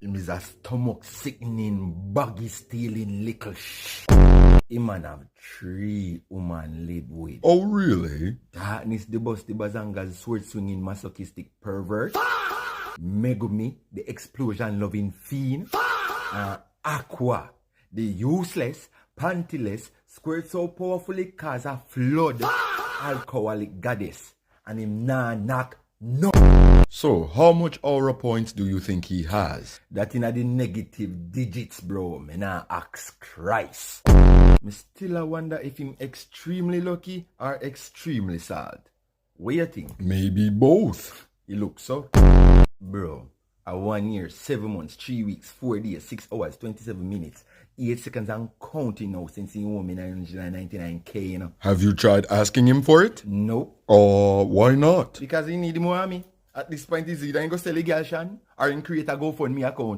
Him is a stomach sickening, baggy stealing little He man have 3 woman live with. Oh, really? Darkness the bus, the bazanga's sword swinging masochistic pervert. Megumi, the explosion loving fiend. Aqua, the useless, pantyless, squirt so powerfully cause a flood, alcoholic goddess. And him nah knock no. So, how much aura points do you think he has? That in a the negative digits, bro. Me nah ask Christ. Me still a wonder if him extremely lucky or extremely sad. What you think? Maybe both. You look so. Bro, a 1 year, 7 months, 3 weeks, 4 days, 6 hours, 27 minutes, 8 seconds and counting now since he won me 999k, you know. Have you tried asking him for it? Nope. Why not? Because he need more of me. At this point, is either he go sell a girl, Shan, or he create a GoFundMe account.